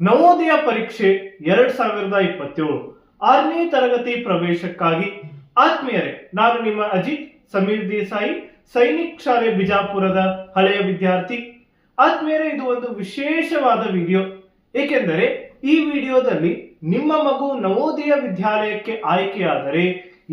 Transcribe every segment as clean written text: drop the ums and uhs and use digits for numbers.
ನವೋದಯ ಪರೀಕ್ಷೆ 2027 6ನೇ ತರಗತಿ ಪ್ರವೇಶಕ್ಕಾಗಿ ಆತ್ಮೀಯರೇ, ನಾನು ನಿಮ್ಮ ಅಜಿತ್ ಸಮೀರ್ ದೇಸಾಯಿ, ಸೈನಿಕ್ ಶಾಲೆ ಬಿಜಾಪುರದ ಹಳೆಯ ವಿದ್ಯಾರ್ಥಿ. ಆತ್ಮೀಯರೇ, ಇದು ಒಂದು ವಿಶೇಷವಾದ ವಿಡಿಯೋ. ಏಕೆಂದರೆ ಈ ವಿಡಿಯೋದಲ್ಲಿ ನಿಮ್ಮ ಮಗು ನವೋದಯ ವಿದ್ಯಾಲಯಕ್ಕೆ ಆಯ್ಕೆಯಾದರೆ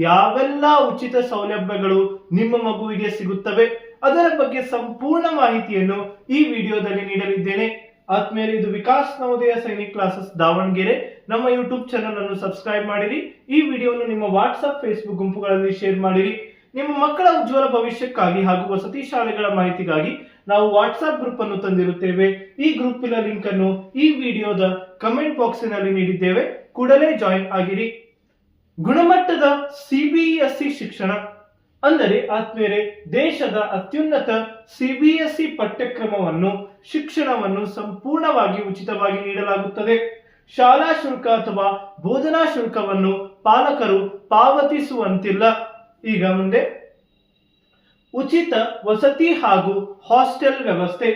ಯಾವೆಲ್ಲ ಉಚಿತ ಸೌಲಭ್ಯಗಳು ನಿಮ್ಮ ಮಗುವಿಗೆ ಸಿಗುತ್ತವೆ ಅದರ ಬಗ್ಗೆ ಸಂಪೂರ್ಣ ಮಾಹಿತಿಯನ್ನು ಈ ವಿಡಿಯೋದಲ್ಲಿ ನೀಡಲಿದ್ದೇನೆ. ಆದ್ಮೇಲೆ ಇದು ವಿಕಾಸ್ ನವೋದಯ ಸೈನಿಕ್ ಕ್ಲಾಸಸ್ ದಾವಣಗೆರೆ ನಮ್ಮ ಯೂಟ್ಯೂಬ್ ಚಾನೆಲ್ ಅನ್ನು ಸಬ್ಸ್ಕ್ರೈಬ್ ಮಾಡಿರಿ. ಈ ವಿಡಿಯೋವನ್ನು ನಿಮ್ಮ ವಾಟ್ಸ್ಆಪ್ ಫೇಸ್ಬುಕ್ ಗುಂಪುಗಳಲ್ಲಿ ಶೇರ್ ಮಾಡಿರಿ. ನಿಮ್ಮ ಮಕ್ಕಳ ಉಜ್ವಲ ಭವಿಷ್ಯಕ್ಕಾಗಿ ಹಾಗೂ ವಸತಿ ಶಾಲೆಗಳ ಮಾಹಿತಿಗಾಗಿ ನಾವು ವಾಟ್ಸ್ಆಪ್ ಗ್ರೂಪ್ ಅನ್ನು ತಂದಿರುತ್ತೇವೆ. ಈ ಗ್ರೂಪಿನ ಲಿಂಕ್ ಅನ್ನು ಈ ವಿಡಿಯೋದ ಕಮೆಂಟ್ ಬಾಕ್ಸಿನಲ್ಲಿ ನೀಡಿದ್ದೇವೆ, ಕೂಡಲೇ ಜಾಯಿನ್ ಆಗಿರಿ. ಗುಣಮಟ್ಟದ ಸಿಬಿಎಸ್ಇ ಶಿಕ್ಷಣ ಅಂದರೆ ಆತ್ಮೀಯರೇ, ದೇಶದ ಅತ್ಯುನ್ನತ ಸಿಬಿಎಸ್ಇ ಪಠ್ಯಕ್ರಮವನ್ನು ಶಿಕ್ಷಣವನ್ನು ಸಂಪೂರ್ಣವಾಗಿ ಉಚಿತವಾಗಿ ನೀಡಲಾಗುತ್ತದೆ. ಶಾಲಾ ಶುಲ್ಕ ಅಥವಾ ಬೋಧನಾ ಶುಲ್ಕವನ್ನು ಪಾಲಕರು ಪಾವತಿಸುವಂತಿಲ್ಲ. ಈಗ ಮುಂದೆ ಉಚಿತ ವಸತಿ ಹಾಗೂ ಹಾಸ್ಟೆಲ್ ವ್ಯವಸ್ಥೆ.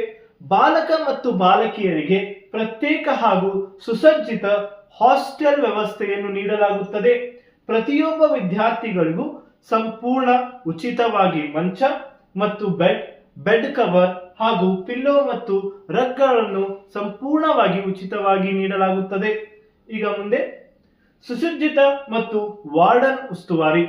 ಬಾಲಕ ಮತ್ತು ಬಾಲಕಿಯರಿಗೆ ಪ್ರತ್ಯೇಕ ಹಾಗೂ ಸುಸಜ್ಜಿತ ಹಾಸ್ಟೆಲ್ ವ್ಯವಸ್ಥೆಯನ್ನು ನೀಡಲಾಗುತ್ತದೆ. ಪ್ರತಿಯೊಬ್ಬ ವಿದ್ಯಾರ್ಥಿಗಳಿಗೂ ಸಂಪೂರ್ಣ ಉಚಿತವಾಗಿ ಮಂಚ ಮತ್ತು ಬೆಡ್ ಕವರ್ ಹಾಗೂ ಪಿಲ್ಲೋ ಮತ್ತು ರಗ್ಗಳನ್ನು ಸಂಪೂರ್ಣವಾಗಿ ಉಚಿತವಾಗಿ ನೀಡಲಾಗುತ್ತದೆ. ಈಗ ಮುಂದೆ ಸುಸಜ್ಜಿತ ಮತ್ತು ವಾರ್ಡನ್ ಉಸ್ತುವಾರಿ.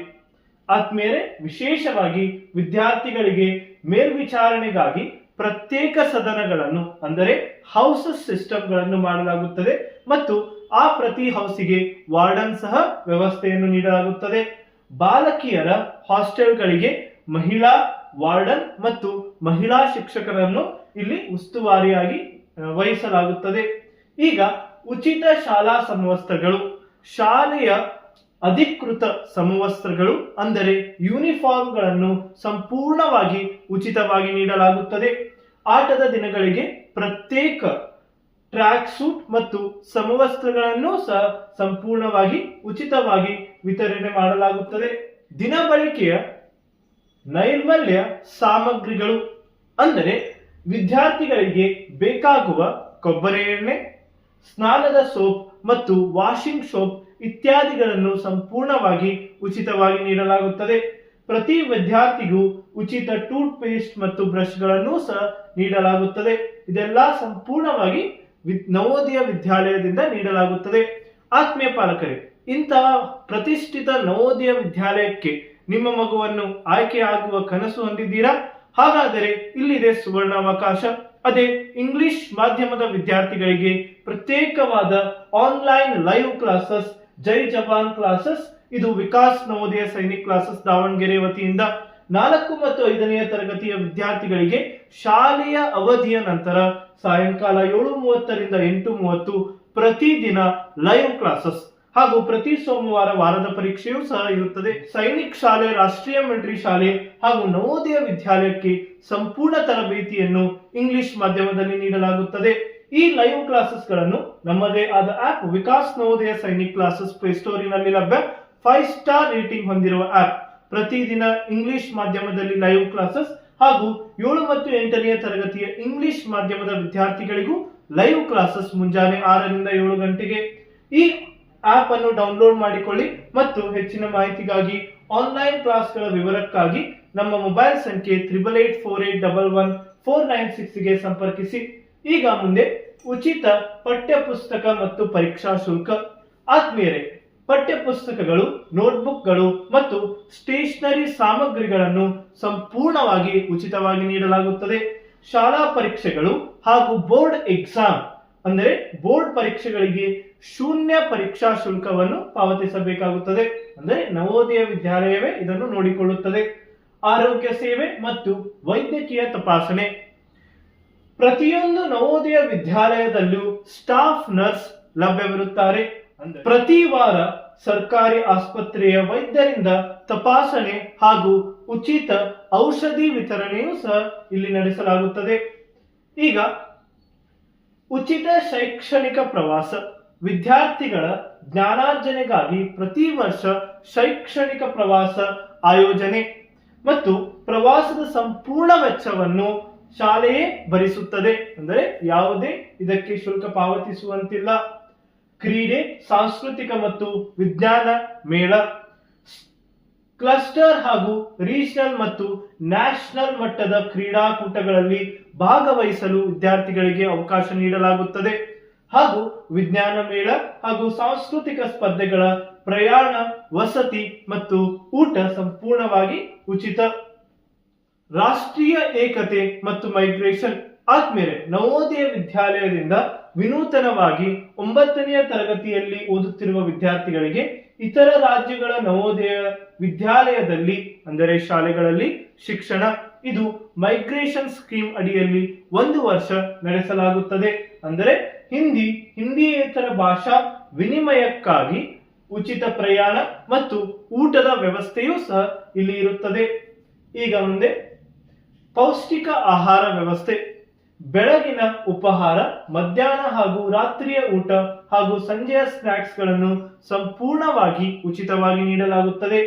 ಆದ್ಮೇಲೆ ವಿಶೇಷವಾಗಿ ವಿದ್ಯಾರ್ಥಿಗಳಿಗೆ ಮೇಲ್ವಿಚಾರಣೆಗಾಗಿ ಪ್ರತ್ಯೇಕ ಸದನಗಳನ್ನು ಅಂದರೆ ಹೌಸಸ್ ಸಿಸ್ಟಮ್ಗಳನ್ನು ಮಾಡಲಾಗುತ್ತದೆ ಮತ್ತು ಆ ಪ್ರತಿ ಹೌಸಿಗೆ ವಾರ್ಡನ್ ಸಹ ವ್ಯವಸ್ಥೆಯನ್ನು ನೀಡಲಾಗುತ್ತದೆ. ಬಾಲಕಿಯರ ಹಾಸ್ಟೆಲ್ಗಳಿಗೆ ಮಹಿಳಾ ವಾರ್ಡನ್ ಮತ್ತು ಮಹಿಳಾ ಶಿಕ್ಷಕರನ್ನು ಇಲ್ಲಿ ಉಸ್ತುವಾರಿಯಾಗಿ ವಹಿಸಲಾಗುತ್ತದೆ. ಈಗ ಉಚಿತ ಶಾಲಾ ಸಮವಸ್ತ್ರಗಳು. ಶಾಲೆಯ ಅಧಿಕೃತ ಸಮವಸ್ತ್ರಗಳು ಅಂದರೆ ಯೂನಿಫಾರ್ಮ್ಗಳನ್ನು ಸಂಪೂರ್ಣವಾಗಿ ಉಚಿತವಾಗಿ ನೀಡಲಾಗುತ್ತದೆ. ಆಟದ ದಿನಗಳಿಗೆ ಪ್ರತ್ಯೇಕ ಟ್ರ್ಯಾಕ್ ಸೂಟ್ ಮತ್ತು ಸಮವಸ್ತ್ರಗಳನ್ನು ಸಹ ಸಂಪೂರ್ಣವಾಗಿ ಉಚಿತವಾಗಿ ವಿತರಣೆ ಮಾಡಲಾಗುತ್ತದೆ. ದಿನಬಳಕೆಯ ನೈರ್ಮಲ್ಯ ಸಾಮಗ್ರಿಗಳು ಅಂದರೆ ವಿದ್ಯಾರ್ಥಿಗಳಿಗೆ ಬೇಕಾಗುವ ಕೊಬ್ಬರಿ ಎಣ್ಣೆ, ಸ್ನಾನದ ಸೋಪ್ ಮತ್ತು ವಾಷಿಂಗ್ ಸೋಪ್ ಇತ್ಯಾದಿಗಳನ್ನು ಸಂಪೂರ್ಣವಾಗಿ ಉಚಿತವಾಗಿ ನೀಡಲಾಗುತ್ತದೆ. ಪ್ರತಿ ವಿದ್ಯಾರ್ಥಿಗೂ ಉಚಿತ ಟೂತ್ ಪೇಸ್ಟ್ ಮತ್ತು ಬ್ರಷ್ಗಳನ್ನು ಸಹ ನೀಡಲಾಗುತ್ತದೆ. ಇದೆಲ್ಲ ಸಂಪೂರ್ಣವಾಗಿ ನವೋದಯ ವಿದ್ಯಾಲಯದಿಂದ ನೀಡಲಾಗುತ್ತದೆ. ಆತ್ಮೀಯ ಪಾಲಕರೇ, ಇಂತಹ ಪ್ರತಿಷ್ಠಿತ ನವೋದಯ ವಿದ್ಯಾಲಯಕ್ಕೆ ನಿಮ್ಮ ಮಗುವನ್ನು ಆಯ್ಕೆಯಾಗುವ ಕನಸು ಹೊಂದಿದ್ದೀರಾ? ಹಾಗಾದರೆ ಇಲ್ಲಿದೆ ಸುವರ್ಣಾವಕಾಶ. ಅದೇ ಇಂಗ್ಲಿಷ್ ಮಾಧ್ಯಮದ ವಿದ್ಯಾರ್ಥಿಗಳಿಗೆ ಪ್ರತ್ಯೇಕವಾದ ಆನ್ಲೈನ್ ಲೈವ್ ಕ್ಲಾಸಸ್ ಜೈ ಜವಾನ್ ಕ್ಲಾಸಸ್. ಇದು ವಿಕಾಸ್ ನವೋದಯ ಸೈನಿಕ್ ಕ್ಲಾಸಸ್ ದಾವಣಗೆರೆ ವತಿಯಿಂದ 4 ಮತ್ತು 5ನೇ ತರಗತಿಯ ವಿದ್ಯಾರ್ಥಿಗಳಿಗೆ ಶಾಲೆಯ ಅವಧಿಯ ನಂತರ ಸಾಯಂಕಾಲ 7:30 ರಿಂದ 8:30 ಪ್ರತಿದಿನ ಲೈವ್ ಕ್ಲಾಸಸ್ ಹಾಗೂ ಪ್ರತಿ ಸೋಮವಾರ ವಾರದ ಪರೀಕ್ಷೆಯೂ ಸಹ ಇರುತ್ತದೆ. ಸೈನಿಕ್ ಶಾಲೆ, ರಾಷ್ಟ್ರೀಯ ಮಿಲಿಟರಿ ಶಾಲೆ ಹಾಗೂ ನವೋದಯ ವಿದ್ಯಾಲಯಕ್ಕೆ ಸಂಪೂರ್ಣ ತರಬೇತಿಯನ್ನು ಇಂಗ್ಲಿಷ್ ಮಾಧ್ಯಮದಲ್ಲಿ ನೀಡಲಾಗುತ್ತದೆ. ಈ ಲೈವ್ ಕ್ಲಾಸಸ್ ಗಳನ್ನು ನಮ್ಮದೇ ಆದ ಆಪ್ ವಿಕಾಸ್ ನವೋದಯ ಸೈನಿಕ್ ಕ್ಲಾಸಸ್ ಪ್ಲೇಸ್ಟೋರಿನಲ್ಲಿ ಲಭ್ಯ. 5 ಸ್ಟಾರ್ ರೇಟಿಂಗ್ ಹೊಂದಿರುವ ಆಪ್. ಪ್ರತಿದಿನ ಇಂಗ್ಲಿಷ್ ಮಾಧ್ಯಮದಲ್ಲಿ ಲೈವ್ ಕ್ಲಾಸಸ್ ಹಾಗೂ 7 ಮತ್ತು 8ನೇ ತರಗತಿಯ ಇಂಗ್ಲಿಷ್ ಮಾಧ್ಯಮದ ವಿದ್ಯಾರ್ಥಿಗಳಿಗೂ ಲೈವ್ ಕ್ಲಾಸಸ್ ಮುಂಜಾನೆ 6 ರಿಂದ 7 ಗಂಟೆಗೆ. ಈ ಆಪ್ ಅನ್ನು ಡೌನ್ಲೋಡ್ ಮಾಡಿಕೊಳ್ಳಿ ಮತ್ತು ಹೆಚ್ಚಿನ ಮಾಹಿತಿಗಾಗಿ ಆನ್ಲೈನ್ ಕ್ಲಾಸ್ಗಳ ವಿವರಕ್ಕಾಗಿ ನಮ್ಮ ಮೊಬೈಲ್ ಸಂಖ್ಯೆ 8848111496 ಗೆ ಸಂಪರ್ಕಿಸಿ. ಈಗ ಮುಂದೆ ಉಚಿತ ಪಠ್ಯಪುಸ್ತಕ ಮತ್ತು ಪರೀಕ್ಷಾ ಶುಲ್ಕ. ಆತ್ಮೀಯರೇ, ಪಠ್ಯಪುಸ್ತಕಗಳು, ನೋಟ್ಬುಕ್ಗಳು ಮತ್ತು ಸ್ಟೇಷನರಿ ಸಾಮಗ್ರಿಗಳನ್ನು ಸಂಪೂರ್ಣವಾಗಿ ಉಚಿತವಾಗಿ ನೀಡಲಾಗುತ್ತದೆ. ಶಾಲಾ ಪರೀಕ್ಷೆಗಳು ಹಾಗೂ ಬೋರ್ಡ್ ಎಕ್ಸಾಮ್ ಅಂದರೆ ಬೋರ್ಡ್ ಪರೀಕ್ಷೆಗಳಿಗೆ ಶೂನ್ಯ ಪರೀಕ್ಷಾ ಶುಲ್ಕವನ್ನು ಪಾವತಿಸಬೇಕಾಗುತ್ತದೆ. ಅಂದರೆ ನವೋದಯ ವಿದ್ಯಾಲಯವೇ ಇದನ್ನು ನೋಡಿಕೊಳ್ಳುತ್ತದೆ. ಆರೋಗ್ಯ ಸೇವೆ ಮತ್ತು ವೈದ್ಯಕೀಯ ತಪಾಸಣೆ. ಪ್ರತಿಯೊಂದು ನವೋದಯ ವಿದ್ಯಾಲಯದಲ್ಲೂ ಸ್ಟಾಫ್ ನರ್ಸ್ ಲಭ್ಯವಿರುತ್ತಾರೆ. ಪ್ರತಿ ವಾರ ಸರ್ಕಾರಿ ಆಸ್ಪತ್ರೆಯ ವೈದ್ಯರಿಂದ ತಪಾಸಣೆ ಹಾಗೂ ಉಚಿತ ಔಷಧಿ ವಿತರಣೆಯೂ ಸಹ ಇಲ್ಲಿ ನಡೆಸಲಾಗುತ್ತದೆ. ಈಗ ಉಚಿತ ಶೈಕ್ಷಣಿಕ ಪ್ರವಾಸ. ವಿದ್ಯಾರ್ಥಿಗಳ ಜ್ಞಾನಾರ್ಜನೆಗಾಗಿ ಪ್ರತಿ ವರ್ಷ ಶೈಕ್ಷಣಿಕ ಪ್ರವಾಸ ಆಯೋಜನೆ ಮತ್ತು ಪ್ರವಾಸದ ಸಂಪೂರ್ಣ ವೆಚ್ಚವನ್ನು ಶಾಲೆಯೇ ಭರಿಸುತ್ತದೆ, ಅಂದರೆ ಯಾವುದೇ ಇದಕ್ಕೆ ಶುಲ್ಕ ಪಾವತಿಸುವಂತಿಲ್ಲ. ಕ್ರೀಡೆ, ಸಾಂಸ್ಕೃತಿಕ ಮತ್ತು ವಿಜ್ಞಾನ ಮೇಳ, ಕ್ಲಸ್ಟರ್ ಹಾಗೂ ರೀಜನಲ್ ಮತ್ತು ನ್ಯಾಷನಲ್ ಮಟ್ಟದ ಕ್ರೀಡಾಕೂಟಗಳಲ್ಲಿ ಭಾಗವಹಿಸಲು ವಿದ್ಯಾರ್ಥಿಗಳಿಗೆ ಅವಕಾಶ ನೀಡಲಾಗುತ್ತದೆ. ಹಾಗೂ ವಿಜ್ಞಾನ ಮೇಳ ಹಾಗೂ ಸಾಂಸ್ಕೃತಿಕ ಸ್ಪರ್ಧೆಗಳ ಪ್ರಯಾಣ, ವಸತಿ ಮತ್ತು ಊಟ ಸಂಪೂರ್ಣವಾಗಿ ಉಚಿತ. ರಾಷ್ಟ್ರೀಯ ಏಕತೆ ಮತ್ತು ಮೈಗ್ರೇಷನ್. ಆದ್ಮೇಲೆ ನವೋದಯ ವಿದ್ಯಾಲಯದಿಂದ ವಿನೂತನವಾಗಿ 9ನೇ ತರಗತಿಯಲ್ಲಿ ಓದುತ್ತಿರುವ ವಿದ್ಯಾರ್ಥಿಗಳಿಗೆ ಇತರ ರಾಜ್ಯಗಳ ನವೋದಯ ವಿದ್ಯಾಲಯದಲ್ಲಿ ಅಂದರೆ ಶಾಲೆಗಳಲ್ಲಿ ಶಿಕ್ಷಣ, ಇದು ಮೈಗ್ರೇಷನ್ ಸ್ಕೀಮ್ ಅಡಿಯಲ್ಲಿ 1 ವರ್ಷ ನಡೆಸಲಾಗುತ್ತದೆ. ಅಂದರೆ ಹಿಂದಿಯೇತರ ಭಾಷಾ ವಿನಿಮಯಕ್ಕಾಗಿ ಉಚಿತ ಪ್ರಯಾಣ ಮತ್ತು ಊಟದ ವ್ಯವಸ್ಥೆಯೂ ಸಹ ಇಲ್ಲಿ ಇರುತ್ತದೆ. ಈಗ ಮುಂದೆ ಪೌಷ್ಟಿಕ ಆಹಾರ ವ್ಯವಸ್ಥೆ. ಬೆಳಗಿನ ಉಪಹಾರ, ಮಧ್ಯಾಹ್ನ ಹಾಗೂ ರಾತ್ರಿಯ ಊಟ ಹಾಗೂ ಸಂಜೆಯ ಸ್ನಾಕ್ಸ್ ಗಳನ್ನು ಸಂಪೂರ್ಣವಾಗಿ ಉಚಿತವಾಗಿ ನೀಡಲಾಗುತ್ತದೆ.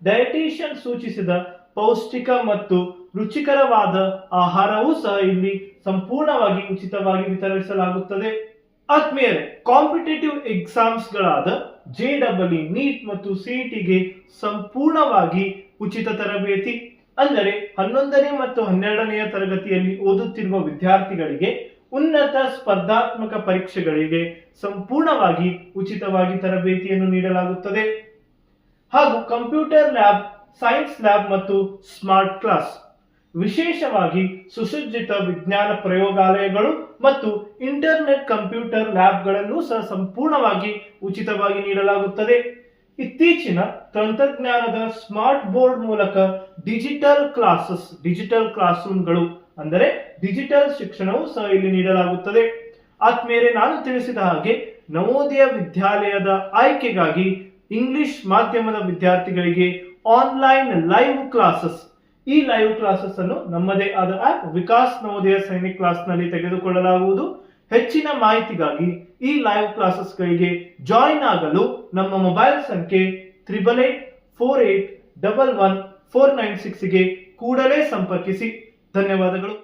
ಡಯಟಿಷಿಯನ್ ಸೂಚಿಸಿದ ಪೌಷ್ಟಿಕ ಮತ್ತು ರುಚಿಕರವಾದ ಆಹಾರವೂ ಸಹ ಇಲ್ಲಿ ಸಂಪೂರ್ಣವಾಗಿ ಉಚಿತವಾಗಿ ವಿತರಿಸಲಾಗುತ್ತದೆ. ಆದ್ಮೇಲೆ ಕಾಂಪಿಟೇಟಿವ್ ಎಕ್ಸಾಮ್ಸ್ ಗಳಾದ JEE, ನೀಟ್ ಮತ್ತು CETಗೆ ಸಂಪೂರ್ಣವಾಗಿ ಉಚಿತ ತರಬೇತಿ. ಅಂದರೆ 11ನೇ ಮತ್ತು 12ನೇ ತರಗತಿಯಲ್ಲಿ ಓದುತ್ತಿರುವ ವಿದ್ಯಾರ್ಥಿಗಳಿಗೆ ಉನ್ನತ ಸ್ಪರ್ಧಾತ್ಮಕ ಪರೀಕ್ಷೆಗಳಿಗೆ ಸಂಪೂರ್ಣವಾಗಿ ಉಚಿತವಾಗಿ ತರಬೇತಿಯನ್ನು ನೀಡಲಾಗುತ್ತದೆ. ಹಾಗೂ ಕಂಪ್ಯೂಟರ್ ಲ್ಯಾಬ್, ಸೈನ್ಸ್ ಲ್ಯಾಬ್ ಮತ್ತು ಸ್ಮಾರ್ಟ್ ಕ್ಲಾಸ್, ವಿಶೇಷವಾಗಿ ಸುಸಜ್ಜಿತ ವಿಜ್ಞಾನ ಪ್ರಯೋಗಾಲಯಗಳು ಮತ್ತು ಇಂಟರ್ನೆಟ್ ಕಂಪ್ಯೂಟರ್ ಲ್ಯಾಬ್ಗಳನ್ನು ಸಹ ಸಂಪೂರ್ಣವಾಗಿ ಉಚಿತವಾಗಿ ನೀಡಲಾಗುತ್ತದೆ. ಇತ್ತೀಚಿನ ತಂತ್ರಜ್ಞಾನದ ಸ್ಮಾರ್ಟ್ ಬೋರ್ಡ್ ಮೂಲಕ ಡಿಜಿಟಲ್ ಕ್ಲಾಸ್ ರೂಮ್ಗಳು ಅಂದರೆ ಡಿಜಿಟಲ್ ಶಿಕ್ಷಣವು ಸಹ ಇಲ್ಲಿ ನೀಡಲಾಗುತ್ತದೆ. ಆದ್ಮೇಲೆ ನಾನು ತಿಳಿಸಿದ ಹಾಗೆ ನವೋದಯ ವಿದ್ಯಾಲಯದ ಆಯ್ಕೆಗಾಗಿ ಇಂಗ್ಲಿಷ್ ಮಾಧ್ಯಮದ ವಿದ್ಯಾರ್ಥಿಗಳಿಗೆ ಆನ್ಲೈನ್ ಲೈವ್ ಕ್ಲಾಸಸ್, ಈ ಲೈವ್ ಕ್ಲಾಸಸ್ ಅನ್ನು ನಮ್ಮದೇ ಆದ ಆಪ್ ವಿಕಾಸ್ ನವೋದಯ ಸೈನಿಕ್ ಕ್ಲಾಸ್ ನಲ್ಲಿ ತೆಗೆದುಕೊಳ್ಳಲಾಗುವುದು. ಹೆಚ್ಚಿನ ಮಾಹಿತಿಗಾಗಿ ಈ ಲೈವ್ ಕ್ಲಾಸಸ್ ಗಳಿಗೆ ಜಾಯಿನ್ ಆಗಲು ನಮ್ಮ ಮೊಬೈಲ್ ಸಂಖ್ಯೆ 8884811496 ಗೆ ಕೂಡಲೇ ಸಂಪರ್ಕಿಸಿ. ಧನ್ಯವಾದಗಳು.